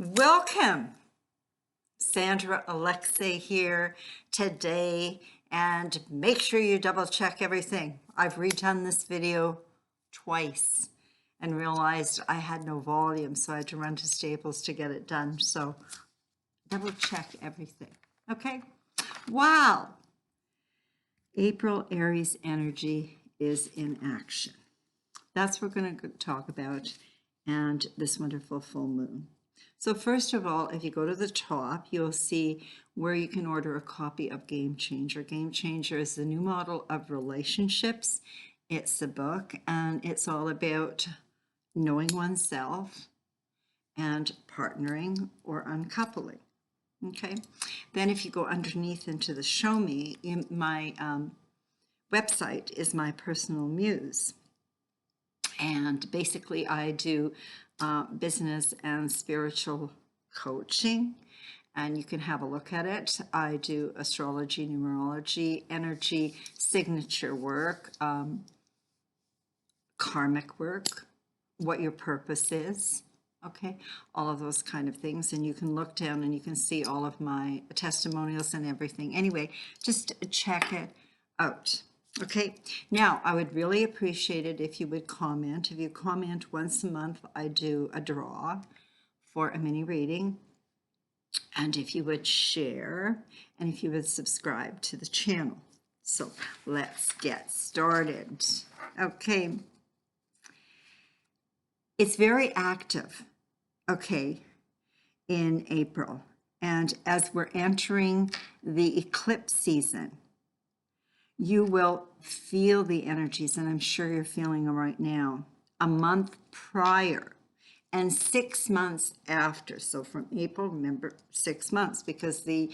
Welcome, Sandra Alexei here today, and make sure you double check everything. I've redone this video twice and realized I had no volume, so I had to run to Staples to get it done. So double check everything. Okay. Wow. April Aries energy is in action. That's what we're going to talk about, and this wonderful full moon. So first of all, if you go to the top, you'll see where you can order a copy of Game Changer. Game Changer is the new model of relationships. It's a book, and it's all about knowing oneself and partnering or uncoupling. Okay. Then if you go underneath into the Show Me, my website is my personal muse. And basically I do business and spiritual coaching, and you can have a look at it. I do astrology, numerology, energy, signature work, karmic work, what your purpose is, okay, all of those kind of things. And you can look down and you can see all of my testimonials and everything. Anyway, just check it out. Okay, now I would really appreciate it if you would comment. If you comment once a month, I do a draw for a mini reading. And if you would share, and if you would subscribe to the channel. So let's get started. Okay. It's very active, okay, in April. And as we're entering the eclipse season, you will feel the energies, and I'm sure you're feeling them right now, a month prior and 6 months after. So from April, remember, 6 months, because the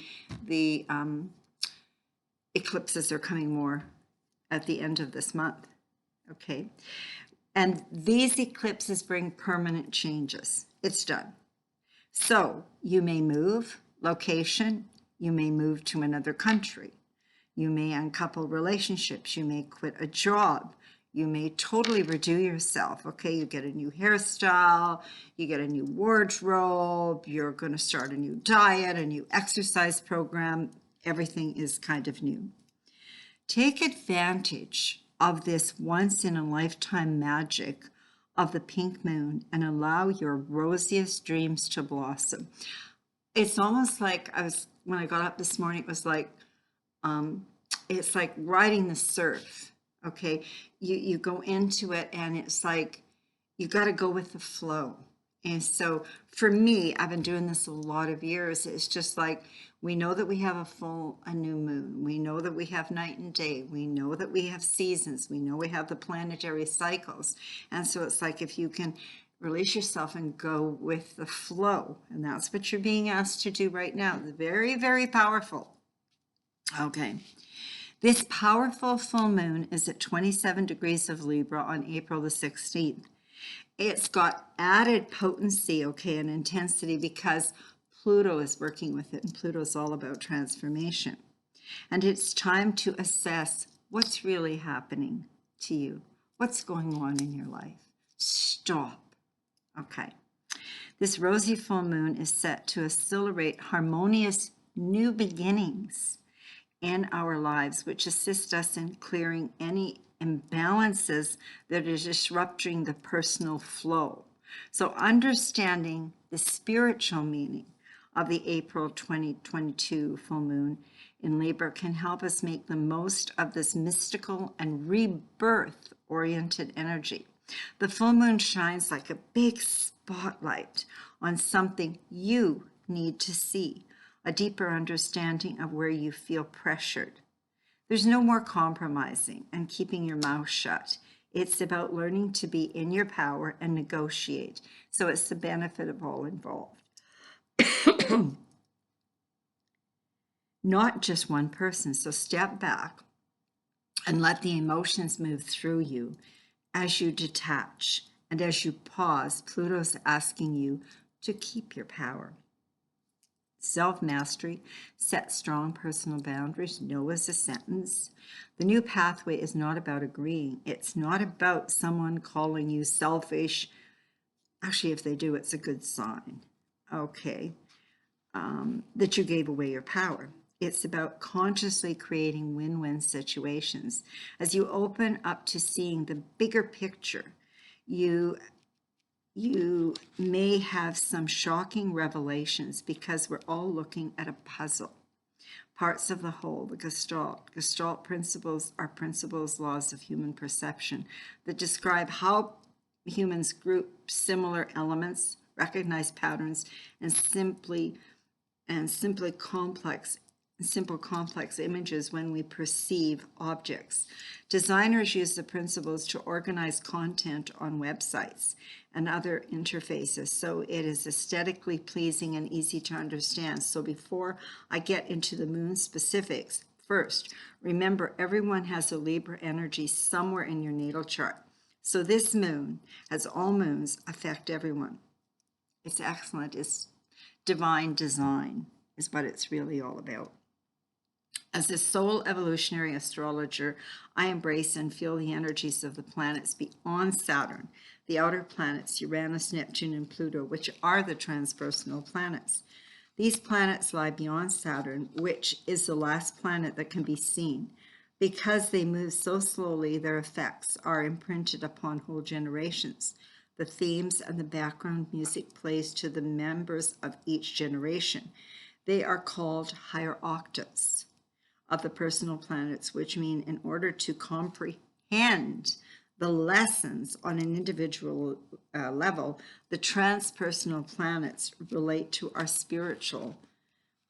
eclipses are coming more at the end of this month, okay? And these eclipses bring permanent changes. It's done. So you may move location, you may move to another country. You may uncouple relationships. You may quit a job. You may totally redo yourself. Okay, you get a new hairstyle, you get a new wardrobe, you're going to start a new diet, a new exercise program. Everything is kind of new. Take advantage of this once-in-a-lifetime magic of the pink moon and allow your rosiest dreams to blossom. It's almost like when I got up this morning, it was like, it's like riding the surf, okay? You go into it and it's like, you got to go with the flow. And so for me, I've been doing this a lot of years. It's just like, we know that we have a new moon. We know that we have night and day. We know that we have seasons. We know we have the planetary cycles. And so it's like, if you can release yourself and go with the flow, and that's what you're being asked to do right now. It's very, very powerful. Okay, this powerful full moon is at 27 degrees of Libra on April the 16th. It's got added potency, okay, and intensity because Pluto is working with it, and Pluto is all about transformation. And it's time to assess what's really happening to you. What's going on in your life? Stop. Okay. This rosy full moon is set to accelerate harmonious new beginnings in our lives, which assist us in clearing any imbalances that are disrupting the personal flow. So understanding the spiritual meaning of the April 2022 full moon in Libra can help us make the most of this mystical and rebirth-oriented energy. The full moon shines like a big spotlight on something you need to see, a deeper understanding of where you feel pressured. There's no more compromising and keeping your mouth shut. It's about learning to be in your power and negotiate. So it's the benefit of all involved. Not just one person. So step back and let the emotions move through you as you detach. And as you pause, Pluto's asking you to keep your power. Self-mastery, set strong personal boundaries, no is a sentence. The new pathway is not about agreeing. It's not about someone calling you selfish. Actually, if they do, it's a good sign. okay, that you gave away your power. It's about consciously creating win-win situations. As you open up to seeing the bigger picture, you may have some shocking revelations because we're all looking at a puzzle. Parts of the whole, the Gestalt. Gestalt principles are principles, laws of human perception that describe how humans group similar elements, recognize patterns, and simple complex images when we perceive objects. Designers use the principles to organize content on websites and other interfaces so it is aesthetically pleasing and easy to understand. So before I get into the moon specifics, first, remember everyone has a Libra energy somewhere in your natal chart. So this moon, as all moons, affect everyone. It's excellent. It's divine design is what it's really all about. As a soul evolutionary astrologer, I embrace and feel the energies of the planets beyond Saturn, the outer planets, Uranus, Neptune, and Pluto, which are the transpersonal planets. These planets lie beyond Saturn, which is the last planet that can be seen. Because they move so slowly, their effects are imprinted upon whole generations. The themes and the background music plays to the members of each generation. They are called higher octaves of the personal planets, which mean in order to comprehend the lessons on an individual level, the transpersonal planets relate to our spiritual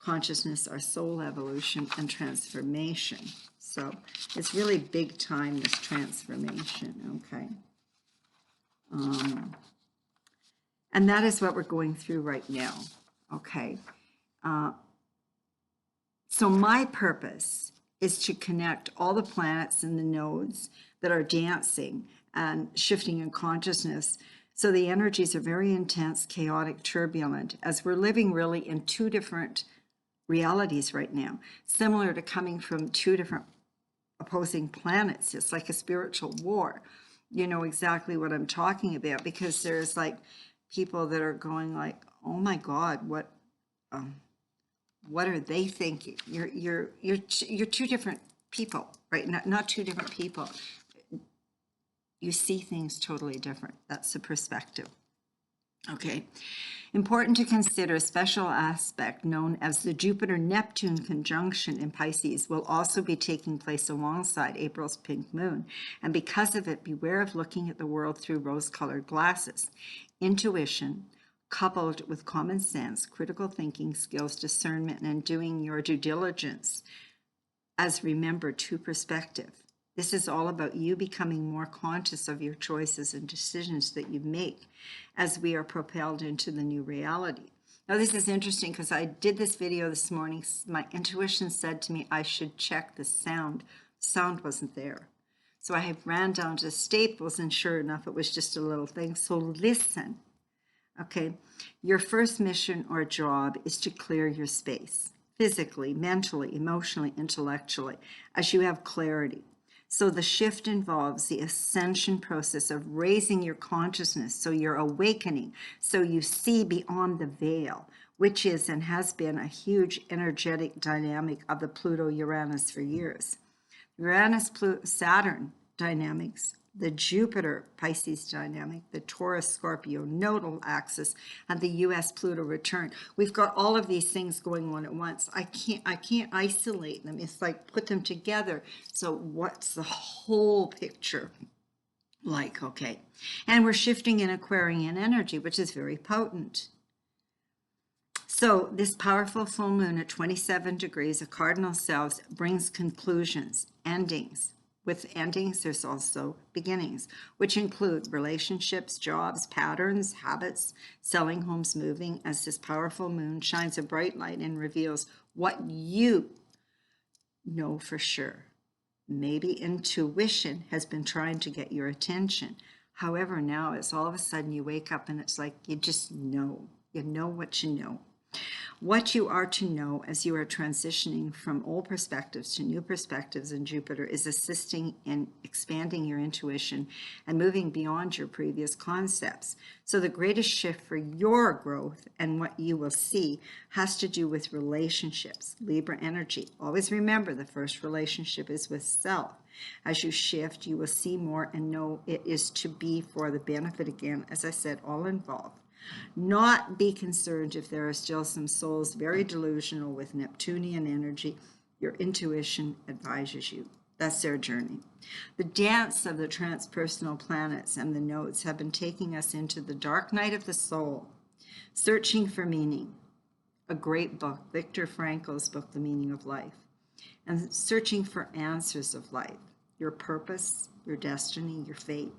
consciousness, our soul evolution and transformation. So it's really big time, this transformation, okay? And that is what we're going through right now, okay? So my purpose is to connect all the planets and the nodes that are dancing and shifting in consciousness. So the energies are very intense, chaotic, turbulent, as we're living really in two different realities right now, similar to coming from two different opposing planets. It's like a spiritual war. You know exactly what I'm talking about, because there's like people that are going like, oh my God, what are they thinking? You're two different people, right? Not two different people. You see things totally different. That's the perspective. Okay. Important to consider a special aspect known as the Jupiter-Neptune conjunction in Pisces will also be taking place alongside April's pink moon. And because of it, beware of looking at the world through rose-colored glasses. Intuition, coupled with common sense, critical thinking skills, discernment, and doing your due diligence, as remember, true perspective. This is all about you becoming more conscious of your choices and decisions that you make as we are propelled into the new reality. Now, this is interesting because I did this video this morning. My intuition said to me I should check the sound. Sound wasn't there. So I ran down to Staples, and sure enough, it was just a little thing. So listen. Okay, your first mission or job is to clear your space, physically, mentally, emotionally, intellectually, as you have clarity. So the shift involves the ascension process of raising your consciousness, so you're awakening, so you see beyond the veil, which is and has been a huge energetic dynamic of the Pluto-Uranus for years. Uranus-Saturn dynamics, the Jupiter-Pisces dynamic, the Taurus-Scorpio nodal axis, and the US-Pluto return. We've got all of these things going on at once. I can't isolate them. It's like put them together. So what's the whole picture like? Okay. And we're shifting in Aquarian energy, which is very potent. So this powerful full moon at 27 degrees of cardinal selves brings conclusions, endings. With endings, there's also beginnings, which include relationships, jobs, patterns, habits, selling homes, moving, as this powerful moon shines a bright light and reveals what you know for sure. Maybe intuition has been trying to get your attention. However, now it's all of a sudden you wake up and it's like you just know. You know what you know. What you are to know as you are transitioning from old perspectives to new perspectives in Jupiter is assisting in expanding your intuition and moving beyond your previous concepts. So the greatest shift for your growth and what you will see has to do with relationships, Libra energy. Always remember the first relationship is with self. As you shift, you will see more and know it is to be for the benefit, again, as I said, all involved. Not be concerned if there are still some souls very delusional with Neptunian energy. Your intuition advises you. That's their journey. The dance of the transpersonal planets and the nodes have been taking us into the dark night of the soul, searching for meaning. A great book, Viktor Frankl's book, The Meaning of Life, and searching for answers of life, your purpose, your destiny, your fate.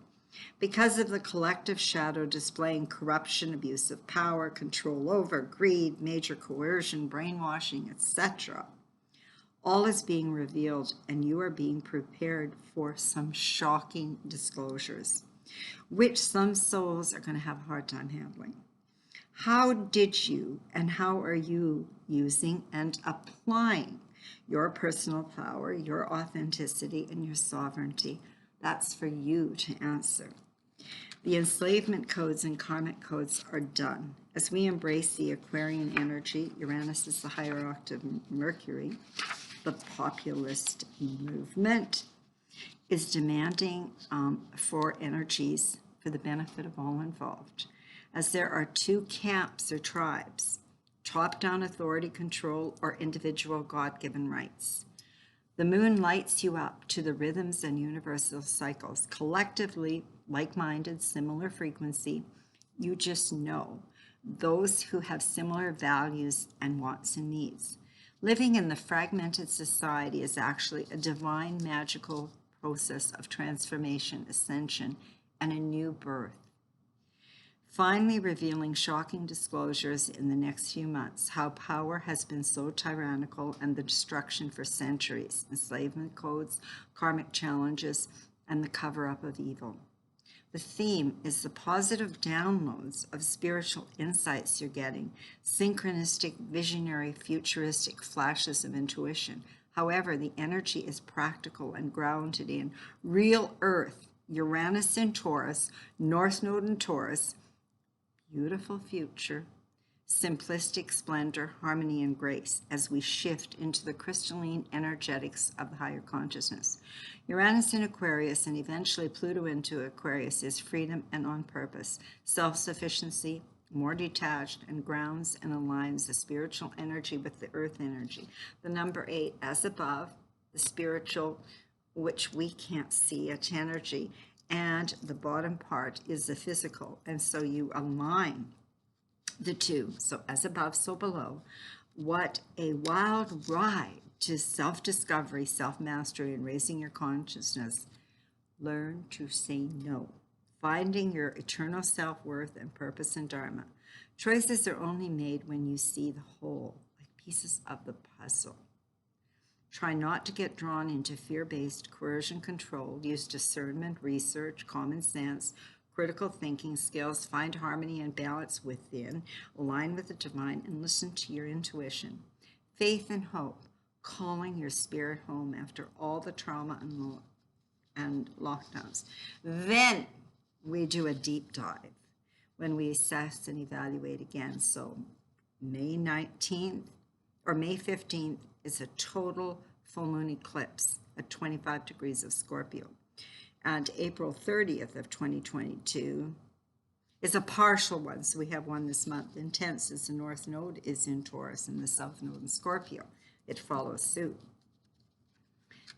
Because of the collective shadow displaying corruption, abuse of power, control over, greed, major coercion, brainwashing, etc., all is being revealed, and you are being prepared for some shocking disclosures, which some souls are going to have a hard time handling. How did you and how are you using and applying your personal power, your authenticity, and your sovereignty? That's for you to answer. The enslavement codes and karmic codes are done. As we embrace the Aquarian energy, Uranus is the higher octave Mercury, the populist movement is demanding for energies for the benefit of all involved. As there are two camps or tribes, top-down authority control or individual God-given rights. The moon lights you up to the rhythms and universal cycles. Collectively, like-minded, similar frequency, you just know those who have similar values and wants and needs. Living in the fragmented society is actually a divine magical process of transformation, ascension, and a new birth. Finally revealing shocking disclosures in the next few months, how power has been so tyrannical and the destruction for centuries, enslavement codes, karmic challenges, and the cover-up of evil. The theme is the positive downloads of spiritual insights you're getting, synchronistic, visionary, futuristic flashes of intuition. However, the energy is practical and grounded in real Earth, Uranus in Taurus, North Node in Taurus, beautiful future, simplistic splendor, harmony, and grace as we shift into the crystalline energetics of the higher consciousness. Uranus in Aquarius and eventually Pluto into Aquarius is freedom and on purpose, self-sufficiency, more detached, and grounds and aligns the spiritual energy with the earth energy. The number 8, as above, the spiritual, which we can't see, its energy, and the bottom part is the physical, and so you align the two. So as above, so below. What a wild ride to self-discovery, self-mastery, and raising your consciousness. Learn to say no. Finding your eternal self-worth and purpose and dharma. Choices are only made when you see the whole, like pieces of the puzzle. Try not to get drawn into fear-based coercion control. Use discernment, research, common sense, critical thinking skills. Find harmony and balance within. Align with the divine and listen to your intuition. Faith and hope, calling your spirit home after all the trauma and lockdowns. Then we do a deep dive when we assess and evaluate again. So May 19th or May 15th is a total full moon eclipse at 25 degrees of Scorpio. And April 30th of 2022 is a partial one. So we have one this month. Intense as the North Node is in Taurus and the South Node in Scorpio. It follows suit.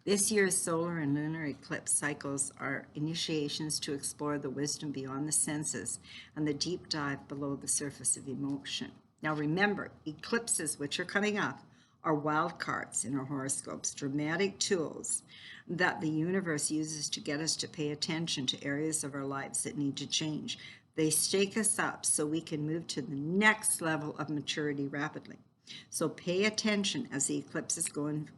This year's solar and lunar eclipse cycles are initiations to explore the wisdom beyond the senses and the deep dive below the surface of emotion. Now remember, eclipses, which are coming up, are wild cards in our horoscopes, dramatic tools that the universe uses to get us to pay attention to areas of our lives that need to change. They stake us up so we can move to the next level of maturity rapidly. So pay attention as the eclipses go in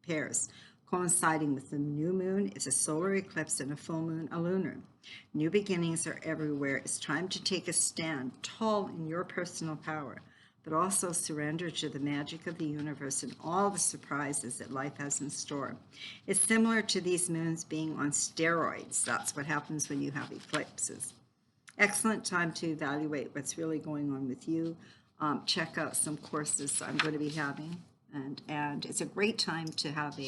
pairs. Coinciding with the new moon is a solar eclipse and a full moon, a lunar. New beginnings are everywhere. It's time to take a stand tall in your personal power. but also surrender to the magic of the universe and all the surprises that life has in store. It's similar to these moons being on steroids. That's what happens when you have eclipses. Excellent time to evaluate what's really going on with you. Check out some courses I'm going to be having, and it's a great time to have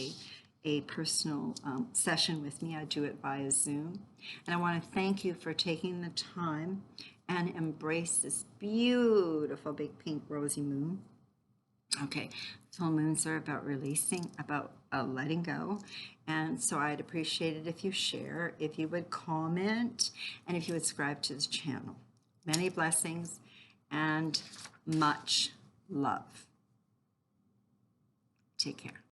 a personal session with me. I do it via Zoom. And I want to thank you for taking the time and embrace this beautiful big pink rosy moon. Okay, full moons are about releasing, about letting go. And so I'd appreciate it if you share, if you would comment, and if you would subscribe to the channel. Many blessings and much love. Take care.